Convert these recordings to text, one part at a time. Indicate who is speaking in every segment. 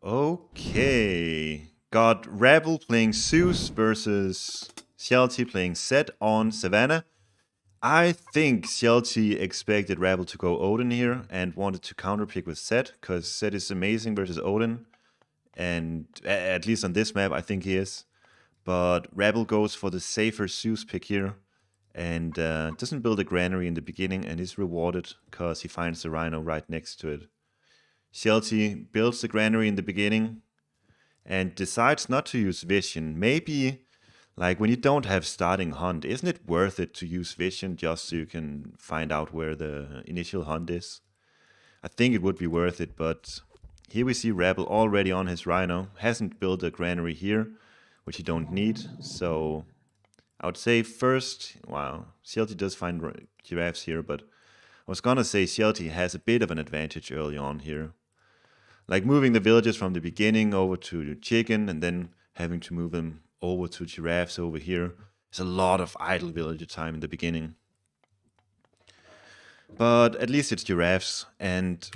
Speaker 1: Okay. Got Rapl playing Zeus versus Shelty playing Set on Savannah. I think Shelty expected Rapl to go Odin here and wanted to counterpick with Set because Set is amazing versus Odin. And at least on this map, I think he is. But Rapl goes for the safer Zeus pick here and doesn't build a granary in the beginning and is rewarded because he finds the Rhino right next to it. Shelty builds the granary in the beginning and decides not to use vision. Maybe, like when you don't have starting hunt, isn't it worth it to use vision just so you can find out where the initial hunt is? I think it would be worth it, but here we see Rapl already on his Rhino, hasn't built a granary here, which you don't need, so I would say first, wow, Shelty does find giraffes here, but I was gonna say Shelty has a bit of an advantage early on here. Like moving the villagers from the beginning over to chicken and then having to move them over to giraffes over here. There's a lot of idle villager time in the beginning. But at least it's giraffes, and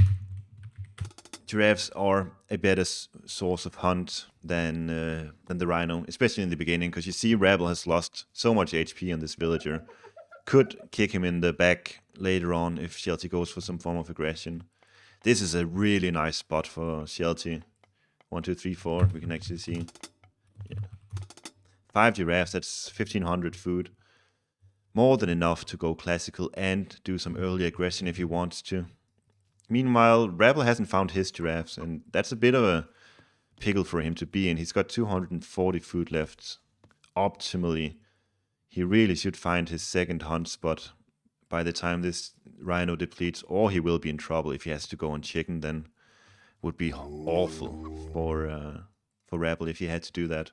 Speaker 1: giraffes are a better source of hunt than the rhino, especially in the beginning, because you see Rapl has lost so much HP on this villager. Could kick him in the back later on if Shelty goes for some form of aggression. This is a really nice spot for Shelty. 1, 2, 3, 4. We can actually see. Yeah. 5 giraffes, that's 1500 food. More than enough to go classical and do some early aggression if he wants to. Meanwhile, Rapl hasn't found his giraffes, and that's a bit of a pickle for him to be in. He's got 240 food left. Optimally, he really should find his second hunt spot by the time this rhino depletes, or he will be in trouble if he has to go on chicken. Then would be awful for Rapl if he had to do that.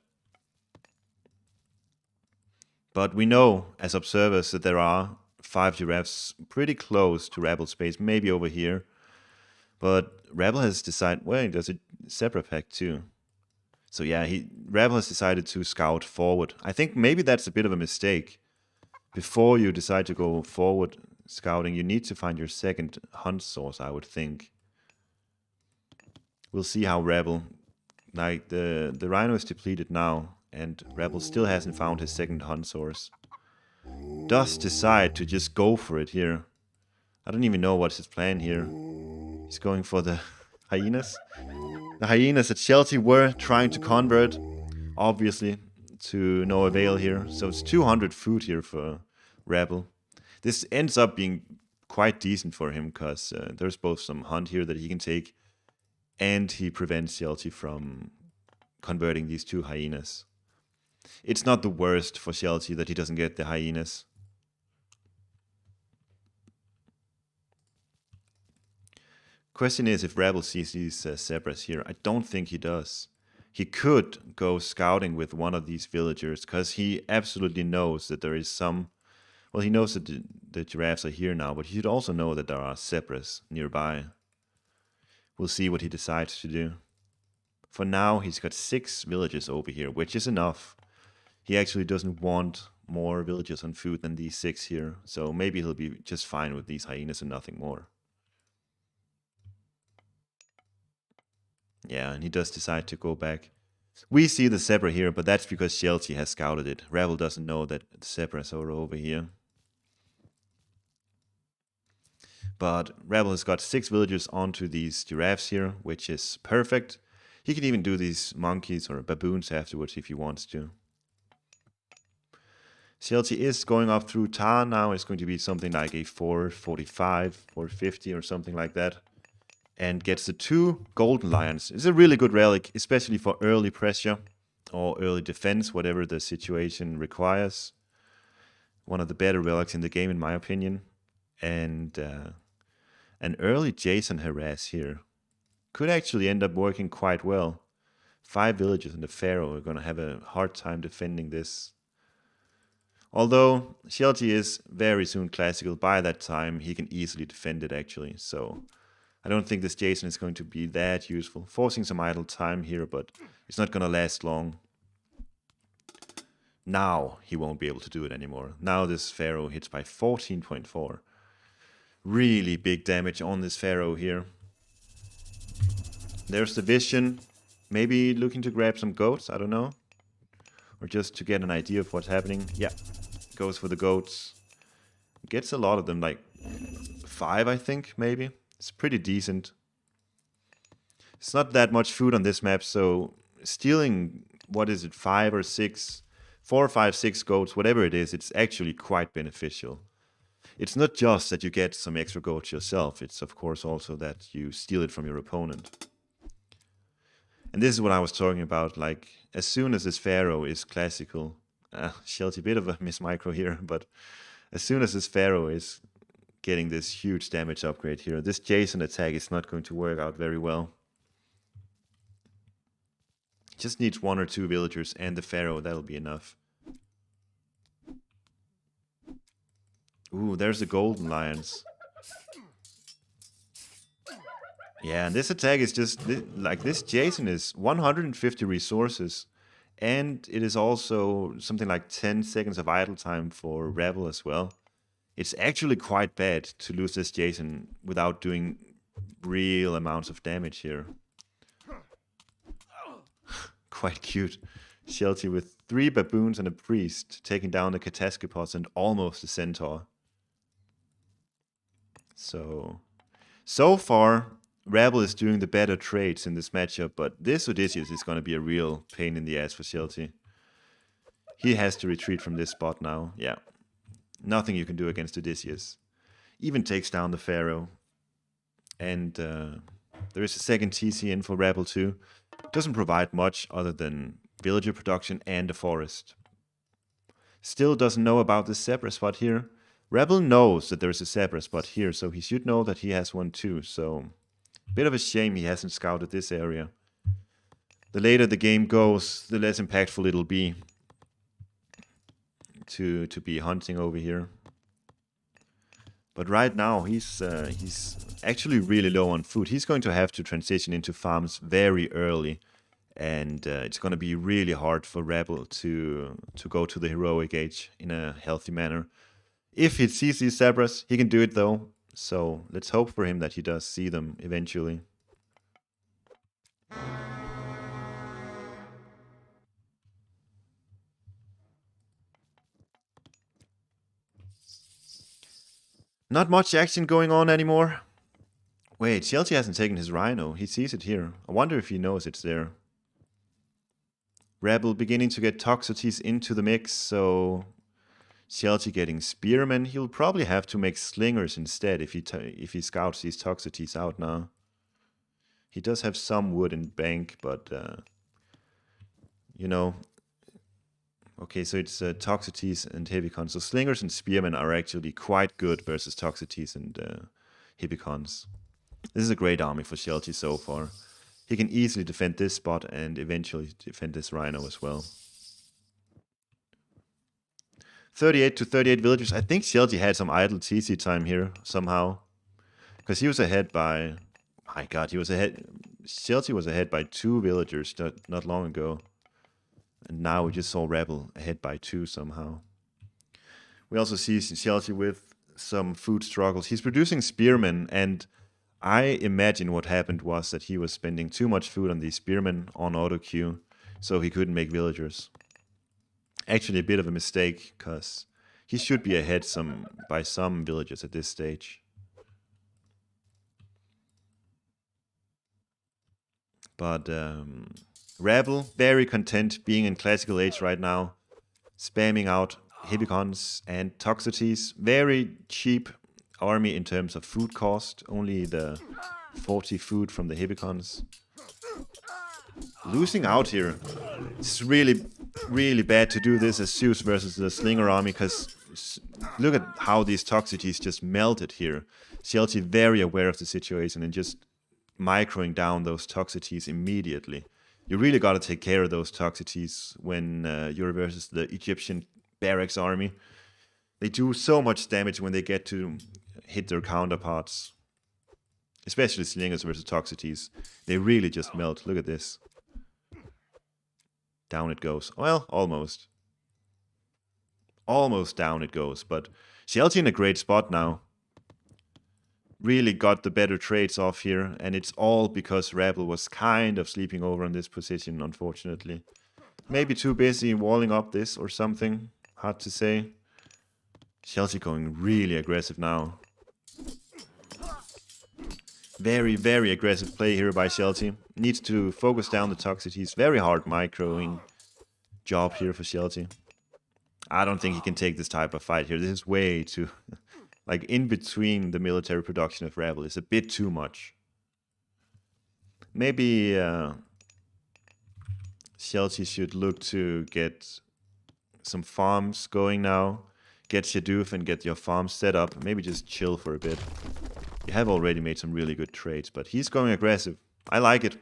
Speaker 1: But we know as observers that there are 5 giraffes pretty close to Rapl's space, maybe over here. But Rapl has decided, well, there's a zebra pack too. So yeah, Rapl has decided to scout forward. I think maybe that's a bit of a mistake. Before you decide to go forward scouting, you need to find your second hunt source, I would think. We'll see how Rapl, like the rhino is depleted now, and Rapl still hasn't found his second hunt source. Does decide to just go for it here. I don't even know what's his plan here. He's going for the hyenas. The hyenas that Shelty were trying to convert, obviously, to no avail here. So it's 200 food here for Rapl. This ends up being quite decent for him because there's both some hunt here that he can take, and he prevents Shelty from converting these 2 hyenas. It's not the worst for Shelty that he doesn't get the hyenas. Question is if Rapl sees these zebras here. I don't think he does. He could go scouting with one of these villagers because he absolutely knows that there is some... Well, he knows that the giraffes are here now, but he should also know that there are zebras nearby. We'll see what he decides to do. For now, he's got 6 villagers over here, which is enough. He actually doesn't want more villagers on food than these 6 here, so maybe he'll be just fine with these hyenas and nothing more. Yeah, and he does decide to go back. We see the zebra here, but that's because Shelty has scouted it. Rapl doesn't know that the zebras are over here. But Rapl has got 6 villagers onto these giraffes here, which is perfect. He can even do these monkeys or baboons afterwards if he wants to. Shelty is going up through Tar now. It's going to be something like a 445, 450 or something like that. And gets the 2 golden lions. It's a really good relic, especially for early pressure or early defense, whatever the situation requires. One of the better relics in the game, in my opinion. And an early Jason harass here could actually end up working quite well. 5 villagers and the Pharaoh are going to have a hard time defending this. Although Shelty is very soon classical, by that time he can easily defend it actually, so I don't think this Jason is going to be that useful. Forcing some idle time here, but it's not going to last long. Now he won't be able to do it anymore. Now this Pharaoh hits by 14.4. Really big damage on this Pharaoh here. There's the vision. Maybe looking to grab some goats, I don't know. Or just to get an idea of what's happening. Yeah, goes for the goats. Gets a lot of them, like 5, I think, maybe. It's pretty decent. It's not that much food on this map, so stealing, what is it, 5 or 6, 4, 5, 6 goats, whatever it is, it's actually quite beneficial. It's not just that you get some extra goats yourself, it's of course also that you steal it from your opponent. And this is what I was talking about, like, as soon as this Pharaoh is classical, Shelty, bit of a miss micro here, but as soon as this Pharaoh is getting this huge damage upgrade here, this Jason attack is not going to work out very well. Just needs 1 or 2 villagers and the Pharaoh, that'll be enough. Ooh, there's the golden lions. Yeah, and this attack is just, like, this Jason is 150 resources, and it is also something like 10 seconds of idle time for Rapl as well. It's actually quite bad to lose this Jason without doing real amounts of damage here. Quite cute. Shelty with 3 baboons and a priest, taking down the Catascopus and almost a centaur. So far, Rapl is doing the better trades in this matchup, but this Odysseus is going to be a real pain in the ass for Shelty. He has to retreat from this spot now. Yeah, nothing you can do against Odysseus. Even takes down the Pharaoh. And there is a second TC in for Rapl too. Doesn't provide much other than villager production and a forest. Still doesn't know about this zebra spot here. Rapl knows that there's a zebra spot here, so he should know that he has one too, so bit of a shame he hasn't scouted this area. The later the game goes, the less impactful it'll be to be hunting over here. But right now, he's actually really low on food. He's going to have to transition into farms very early. And it's going to be really hard for Rapl to go to the heroic age in a healthy manner. If he sees these zebras, he can do it though. So let's hope for him that he does see them eventually. Not much action going on anymore. Wait, Shelty hasn't taken his rhino. He sees it here. I wonder if he knows it's there. Rapl beginning to get Toxotes into the mix, so Shelty getting spearmen. He'll probably have to make slingers instead if he scouts these Toxotes out now. He does have some wood in bank, but you know. Okay, so it's Toxotes and Hippicons. So slingers and spearmen are actually quite good versus Toxotes and Hippicons. This is a great army for Shelty so far. He can easily defend this spot and eventually defend this rhino as well. 38 to 38 villagers. I think Shelty had some idle TC time here somehow. Because he was ahead by... My god, he was ahead... Shelty was ahead by 2 villagers not long ago. And now we just saw Rapl ahead by 2 somehow. We also see Shelty with some food struggles. He's producing spearmen, and I imagine what happened was that he was spending too much food on these spearmen on auto queue, so he couldn't make villagers. Actually a bit of a mistake, because he should be ahead by some villagers at this stage. But Rapl, very content being in classical age right now, spamming out Hippicons and Toxotes. Very cheap army in terms of food cost, only the 40 food from the Hippicons. Losing out here. It's really, really bad to do this as Zeus versus the Slinger army, because look at how these Toxotes just melted here. Shelty very aware of the situation and just microing down those Toxotes immediately. You really got to take care of those Toxotes when you're versus the Egyptian barracks army. They do so much damage when they get to hit their counterparts. Especially Slingers versus Toxotes. They really just melt. Look at this. Down it goes. Well, almost. Almost down it goes, but Shelty in a great spot now. really got the better trades off here, and it's all because Rapl was kind of sleeping over on this position, unfortunately. Maybe too busy walling up this or something. Hard to say. Shelty going really aggressive now. Very, very aggressive play here by Shelty. Needs to focus down the toxicities. Very hard microing job here for Shelty. I don't think he can take this type of fight here. This is way too... like, in between the military production of Rapl is a bit too much. Maybe Shelty should look to get some farms going now. Get Shadoof and get your farms set up. Maybe just chill for a bit. You have already made some really good trades, but he's going aggressive. I like it.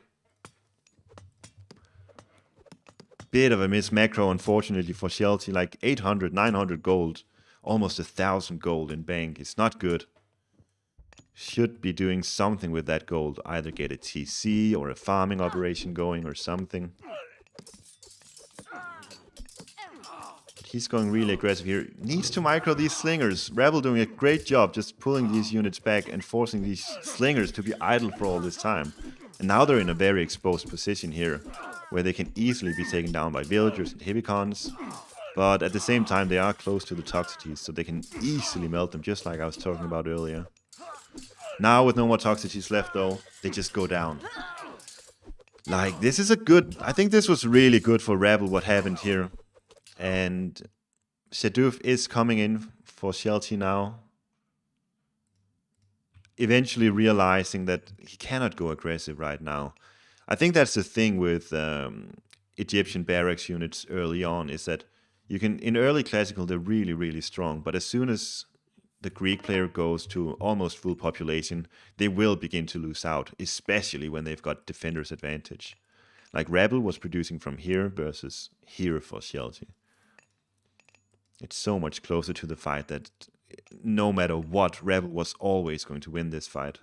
Speaker 1: Bit of a miss macro, unfortunately, for Shelty. Like 800, 900 gold. Almost 1,000 gold in bank. It's not good. Should be doing something with that gold. Either get a TC or a farming operation going or something. He's going really aggressive here. Needs to micro these slingers. Rapl doing a great job just pulling these units back and forcing these slingers to be idle for all this time. And now they're in a very exposed position here, where they can easily be taken down by villagers and hibicons. But at the same time, they are close to the toxicities, so they can easily melt them, just like I was talking about earlier. Now, with no more toxicities left, though, they just go down. Like, this is a good... I think this was really good for Rapl, what happened here. And Shadoof is coming in for Shelty now. Eventually realizing that he cannot go aggressive right now. I think that's the thing with Egyptian barracks units early on, is that you can, in early classical, they're really, really strong. But as soon as the Greek player goes to almost full population, they will begin to lose out, especially when they've got defender's advantage. Like Rapl was producing from here versus here for Shelty. It's so much closer to the fight that no matter what, Rapl was always going to win this fight.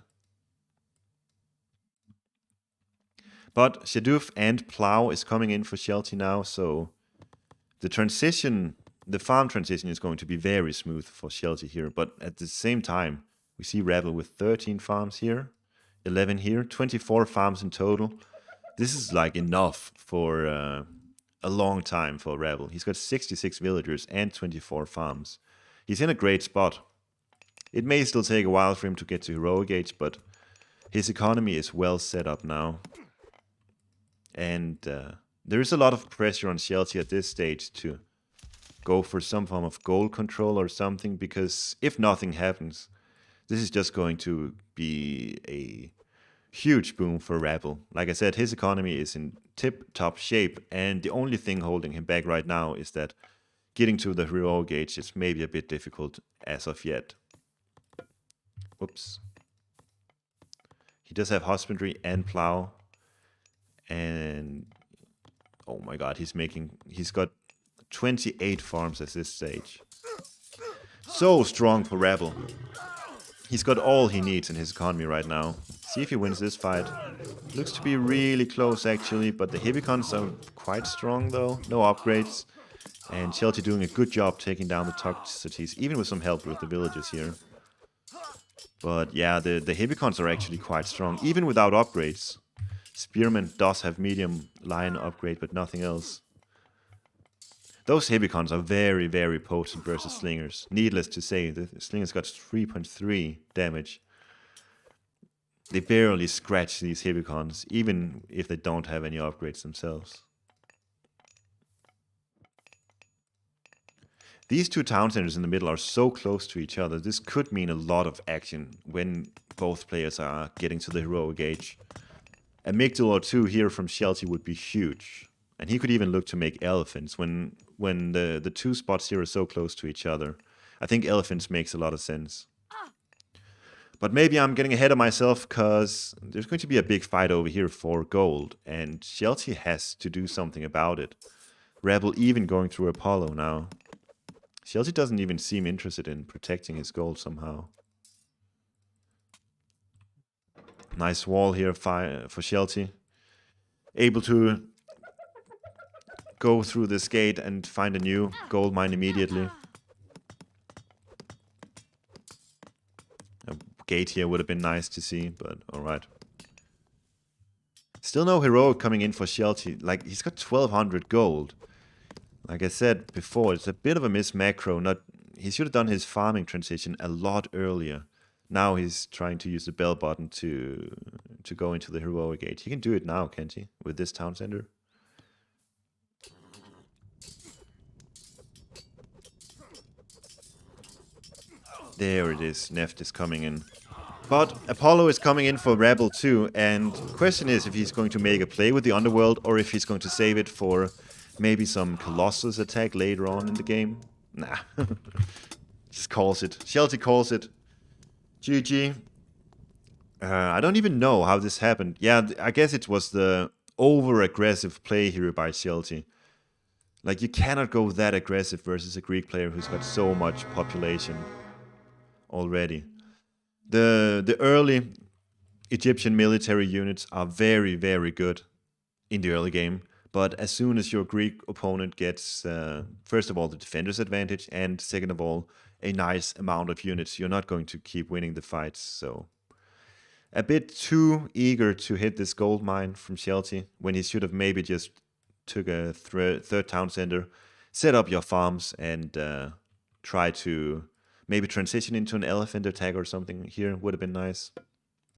Speaker 1: But Shadoof and Plow is coming in for Shelty now, so the transition, the farm transition is going to be very smooth for Shelty here. But at the same time, we see Rapl with 13 farms here, 11 here, 24 farms in total. This is like enough for a long time for Rapl. He's got 66 villagers and 24 farms. He's in a great spot. It may still take a while for him to get to heroic age, but his economy is well set up now. And there is a lot of pressure on Shelty at this stage to go for some form of gold control or something, because if nothing happens, this is just going to be a huge boom for Rapl. Like I said, his economy is in tip-top shape, and the only thing holding him back right now is that getting to the heroic age is maybe a bit difficult as of yet. Whoops. He does have husbandry and plow. And oh my god, he's got 28 farms at this stage. So strong for Rapl. He's got all he needs in his economy right now. See if he wins this fight. Looks to be really close actually, but the hibicons are quite strong though. No upgrades. And Shelty doing a good job taking down the toxicities, even with some help with the villages here. But yeah, the hibicons are actually quite strong, even without upgrades. Spearman does have medium line upgrade, but nothing else. Those hibicons are very, very potent versus slingers. Needless to say, the slingers got 3.3 damage. They barely scratch these hibicons, even if they don't have any upgrades themselves. These two town centers in the middle are so close to each other. This could mean a lot of action when both players are getting to the heroic age. A Migdal or two here from Shelty would be huge. And he could even look to make elephants when the two spots here are so close to each other. I think elephants makes a lot of sense. But maybe I'm getting ahead of myself, because there's going to be a big fight over here for gold. And Shelty has to do something about it. Rapl even going through Apollo now. Shelty doesn't even seem interested in protecting his gold somehow. Nice wall here for Shelty. Able to go through this gate and find a new gold mine immediately. gate here would have been nice to see, but alright. Still no heroic coming in for Shelty. Like, he's got 1200 gold. Like I said before, it's a bit of a miss macro. He should have done his farming transition a lot earlier. Now he's trying to use the bell button to go into the heroic gate. He can do it now, can't he? With this town center. There it is. Neft is coming in. But Apollo is coming in for Rapl too, and the question is if he's going to make a play with the Underworld or if he's going to save it for maybe some Colossus attack later on in the game. Nah. Just calls it. Shelty calls it. GG. I don't even know how this happened. Yeah, I guess it was the over-aggressive play here by Shelty. Like, you cannot go that aggressive versus a Greek player who's got so much population already. The early Egyptian military units are very, very good in the early game. But as soon as your Greek opponent gets, first of all, the defender's advantage, and second of all, a nice amount of units, you're not going to keep winning the fights. So a bit too eager to hit this gold mine from Shelty when he should have maybe just took a third town center, set up your farms, and try to maybe transition into an elephant attack or something here would have been nice.